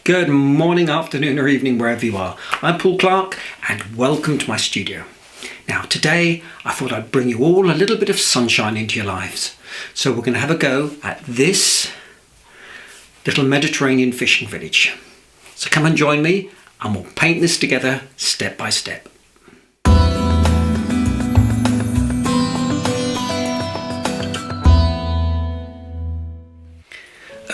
Good morning, afternoon or evening wherever you are. I'm Paul Clark and welcome to my studio. Now today I thought I'd bring you all a little bit of sunshine into your lives. So we're going to have a go at this little Mediterranean fishing village. So come and join me and we'll paint this together step by step.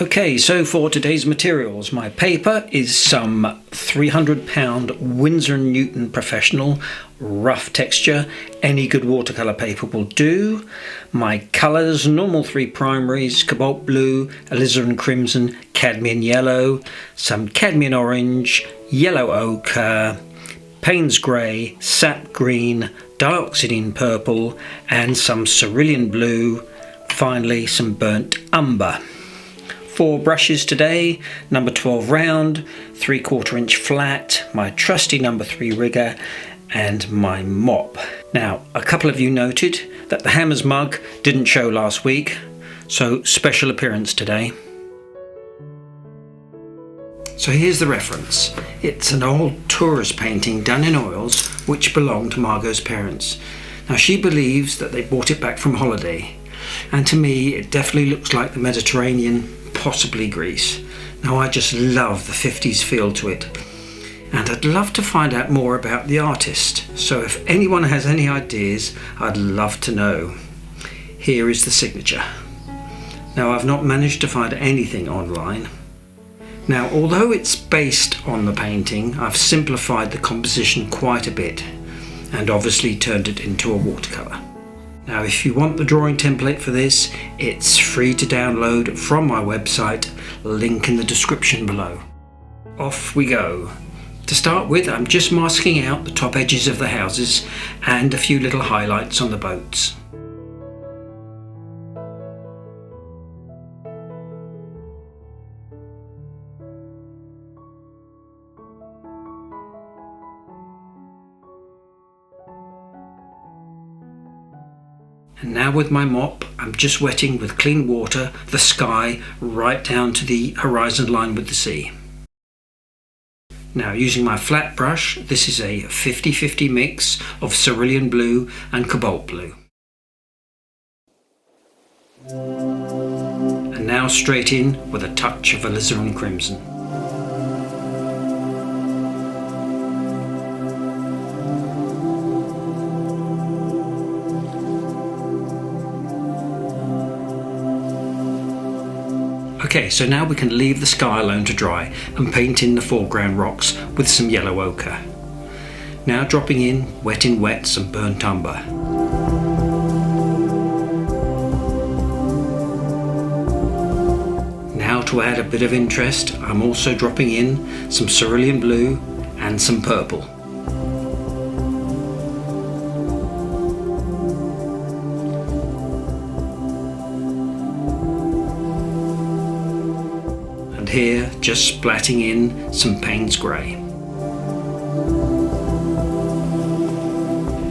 Okay, so for today's materials, my paper is some 300-pound Winsor & Newton Professional rough texture. Any good watercolour paper will do. My colours, normal 3 primaries, cobalt blue, alizarin crimson, cadmium yellow, some cadmium orange, yellow ochre, Payne's grey, sap green, dioxazine purple, and some cerulean blue. Finally, some burnt umber. 4 brushes today, number 12 round, 3/4 inch flat, my trusty number 3 rigger, and my mop. Now, a couple of you noted that the Hammers mug didn't show last week, so special appearance today. So here's the reference. It's an old tourist painting done in oils which belonged to Margot's parents. Now she believes that they brought it back from holiday, and to me it definitely looks like the Mediterranean, possibly Greece. Now I just love the 50s feel to it, and I'd love to find out more about the artist, so if anyone has any ideas I'd love to know. Here is the signature. Now I've not managed to find anything online. Now although it's based on the painting, I've simplified the composition quite a bit and obviously turned it into a watercolour. Now if you want the drawing template for this, it's free to download from my website, link in the description below. Off we go. To start with, I'm just masking out the top edges of the houses and a few little highlights on the boats. And now with my mop, I'm just wetting with clean water the sky right down to the horizon line with the sea. Now using my flat brush, this is a 50-50 mix of cerulean blue and cobalt blue. And now straight in with a touch of alizarin crimson. Okay, so now we can leave the sky alone to dry and paint in the foreground rocks with some yellow ochre. Now dropping in wet some burnt umber. Now to add a bit of interest, I'm also dropping in some cerulean blue and some purple. Here just splatting in some Payne's grey.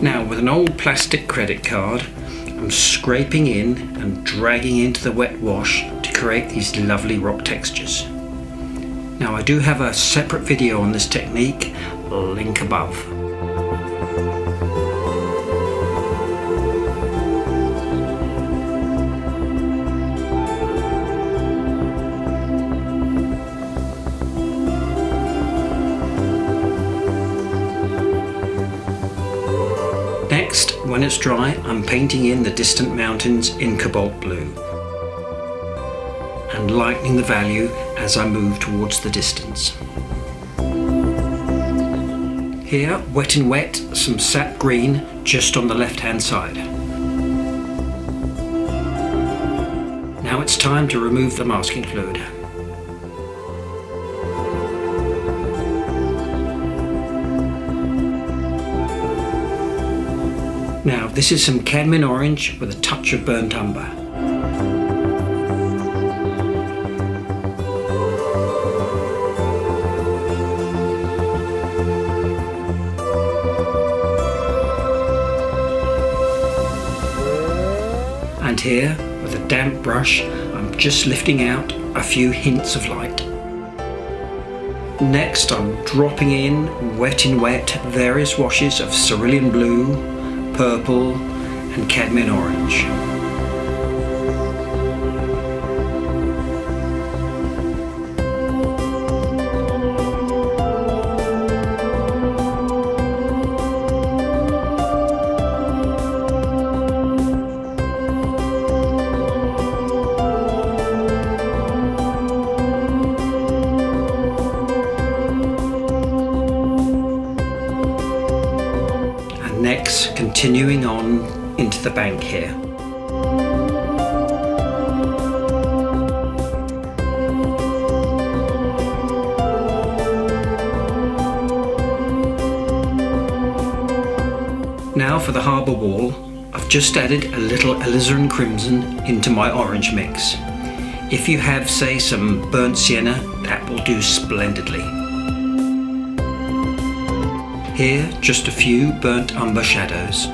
Now with an old plastic credit card, I'm scraping in and dragging into the wet wash to create these lovely rock textures. Now I do have a separate video on this technique, link above. Next, when it's dry, I'm painting in the distant mountains in cobalt blue and lightening the value as I move towards the distance. Here, wet, some sap green just on the left hand side. Now it's time to remove the masking fluid. Now this is some cadmium orange with a touch of burnt umber. And here, with a damp brush, I'm just lifting out a few hints of light. Next I'm dropping in wet various washes of cerulean blue, purple and cadmium orange. Next, continuing on into the bank here. Now for the harbour wall, I've just added a little alizarin crimson into my orange mix. If you have, say, some burnt sienna, that will do splendidly. Here, just a few burnt umber shadows.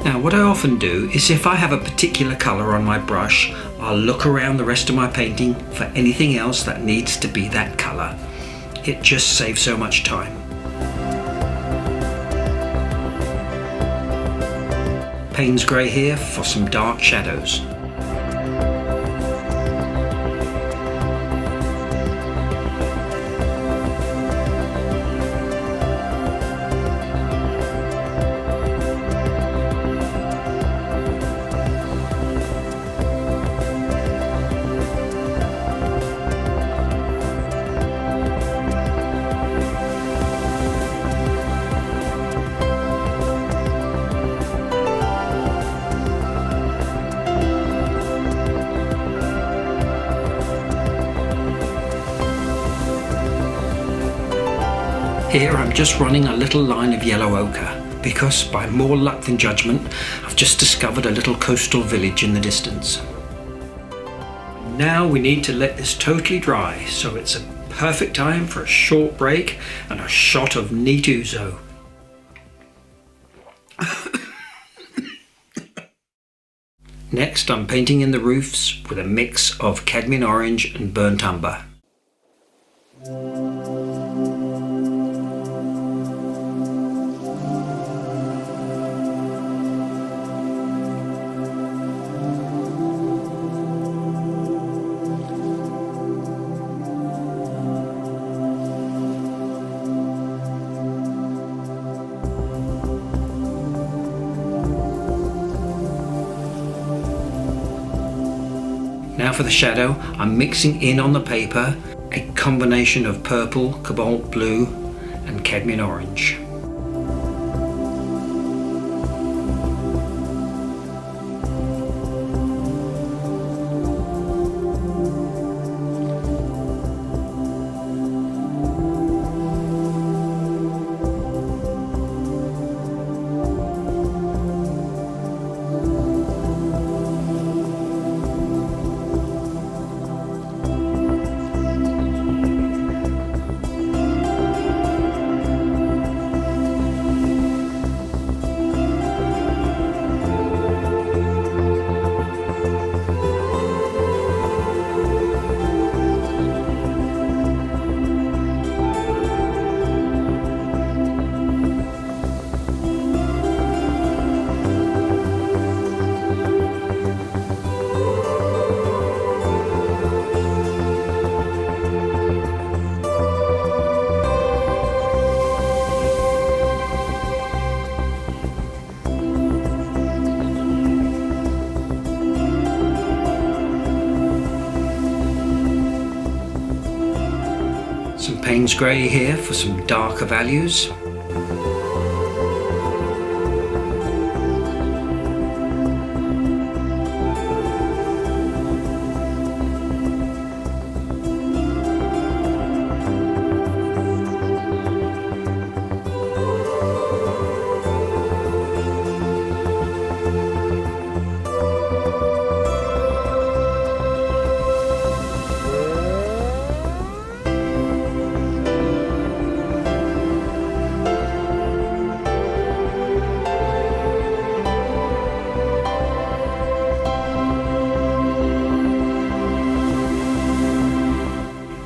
Now, what I often do is if I have a particular colour on my brush, I'll look around the rest of my painting for anything else that needs to be that colour. It just saves so much time. Payne's grey here for some dark shadows. Here I'm just running a little line of yellow ochre because, by more luck than judgment, I've just discovered a little coastal village in the distance. Now we need to let this totally dry, so it's a perfect time for a short break and a shot of neat ouzo. Next I'm painting in the roofs with a mix of cadmium orange and burnt umber. Now for the shadow, I'm mixing in on the paper a combination of purple, cobalt blue and cadmium orange. Some Payne's grey here for some darker values.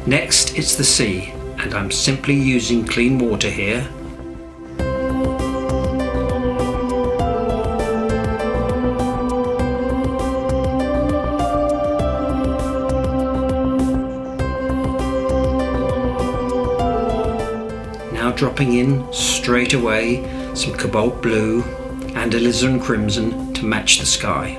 Next it's the sea, and I'm simply using clean water here. Now dropping in straight away some cobalt blue and alizarin crimson to match the sky.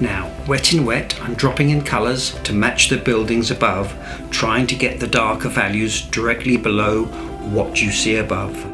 Now, wet in wet, I'm dropping in colours to match the buildings above, trying to get the darker values directly below what you see above.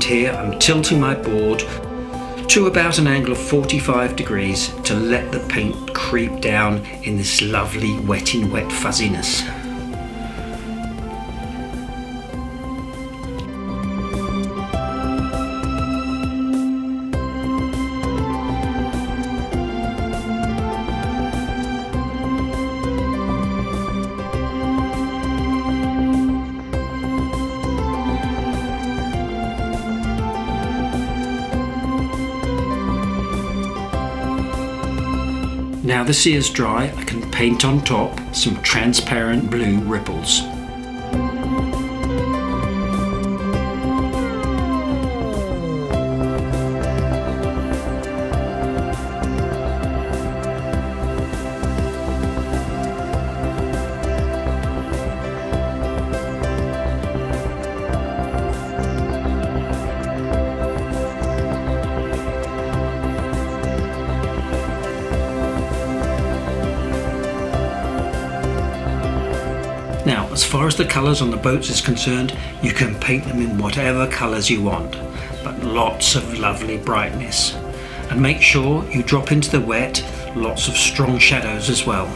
Here I'm tilting my board to about an angle of 45 degrees to let the paint creep down in this lovely wet in wet fuzziness. Now the sea is dry, I can paint on top some transparent blue ripples. Now, as far as the colours on the boats is concerned, you can paint them in whatever colours you want, but lots of lovely brightness. And make sure you drop into the wet lots of strong shadows as well.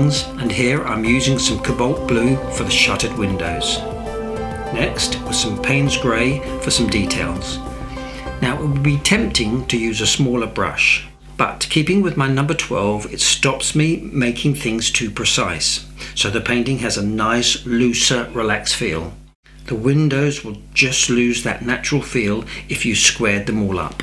paintings, and here I'm using some cobalt blue for the shuttered windows. Next was some Payne's grey for some details. Now it would be tempting to use a smaller brush, but keeping with my number 12, it stops me making things too precise, so the painting has a nice, looser, relaxed feel. The windows will just lose that natural feel if you squared them all up.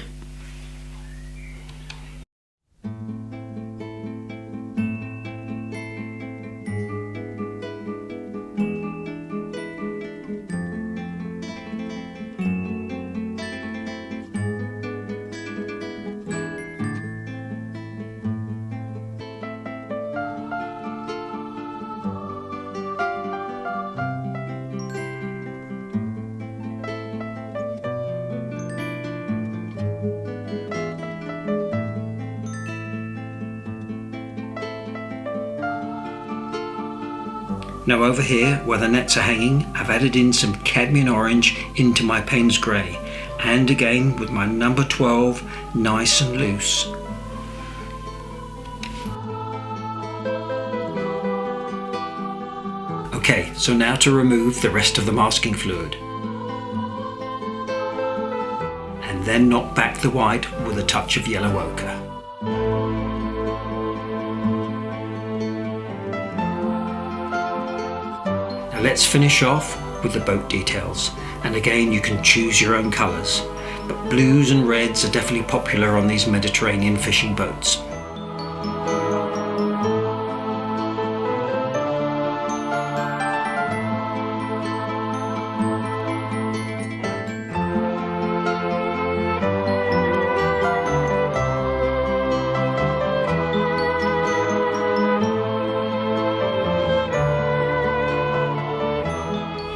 Now over here, where the nets are hanging, I've added in some cadmium orange into my Payne's grey, and again with my number 12 nice and loose. Okay, so now to remove the rest of the masking fluid. And then knock back the white with a touch of yellow ochre. Let's finish off with the boat details, and again you can choose your own colours, but blues and reds are definitely popular on these Mediterranean fishing boats.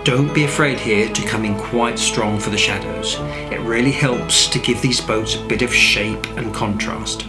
Don't be afraid here to come in quite strong for the shadows. It really helps to give these boats a bit of shape and contrast.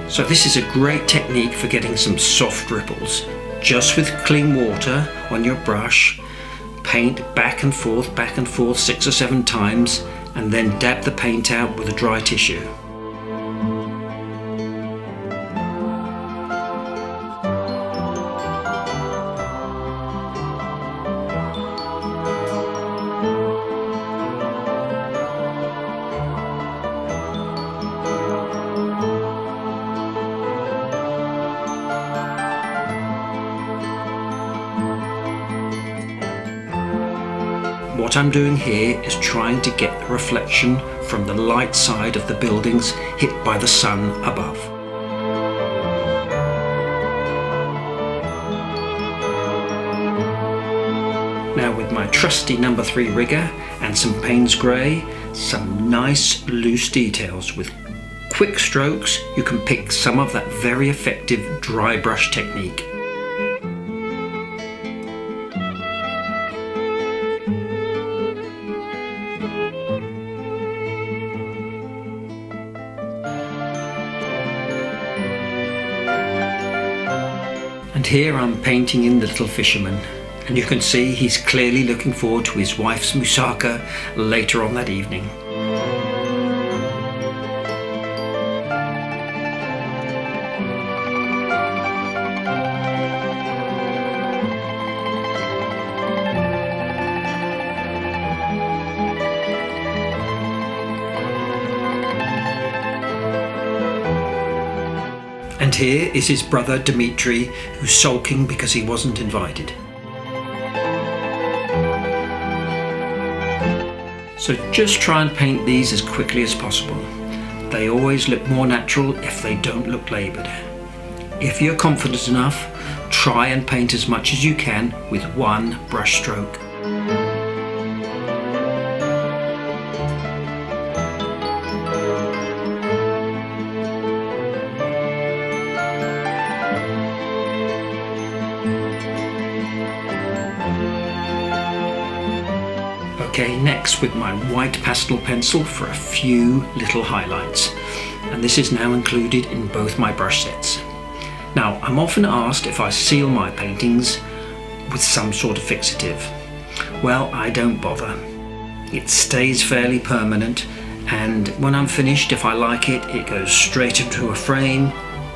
So this is a great technique for getting some soft ripples. Just with clean water on your brush, paint back and forth 6 or 7 times, and then dab the paint out with a dry tissue. What I'm doing here is trying to get the reflection from the light side of the buildings hit by the sun above. Now with my trusty number 3 rigger and some Payne's Grey, some nice loose details. With quick strokes you can pick some of that very effective dry brush technique. And here I'm painting in the little fisherman, and you can see he's clearly looking forward to his wife's moussaka later on that evening. And here is his brother Dmitri, who's sulking because he wasn't invited. So just try and paint these as quickly as possible. They always look more natural if they don't look laboured. If you're confident enough, try and paint as much as you can with one brush stroke. Okay, next with my white pastel pencil for a few little highlights, and this is now included in both my brush sets. Now, I'm often asked if I seal my paintings with some sort of fixative. Well, I don't bother. It stays fairly permanent, and when I'm finished, if I like it, it goes straight into a frame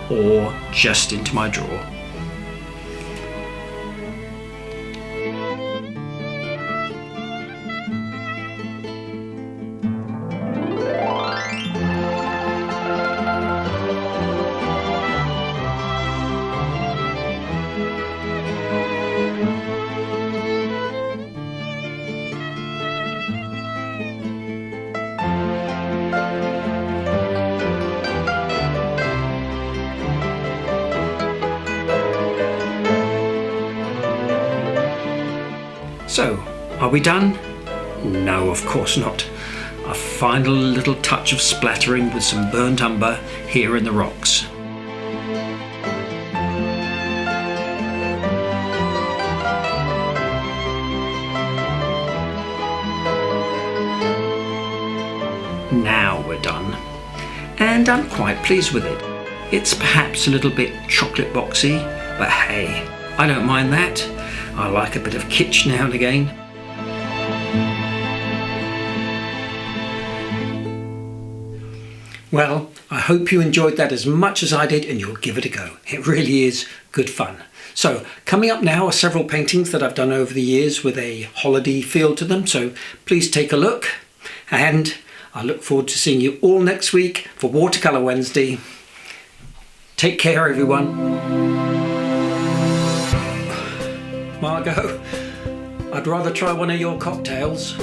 or just into my drawer. So, are we done? No, of course not. A final little touch of splattering with some burnt umber here in the rocks. Now we're done. And I'm quite pleased with it. It's perhaps a little bit chocolate boxy, but hey, I don't mind that. I like a bit of kitsch now and again. Well, I hope you enjoyed that as much as I did, and you'll give it a go. It really is good fun. So coming up now are several paintings that I've done over the years with a holiday feel to them, so please take a look, and I look forward to seeing you all next week for Watercolour Wednesday. Take care, everyone. Margot, I'd rather try one of your cocktails.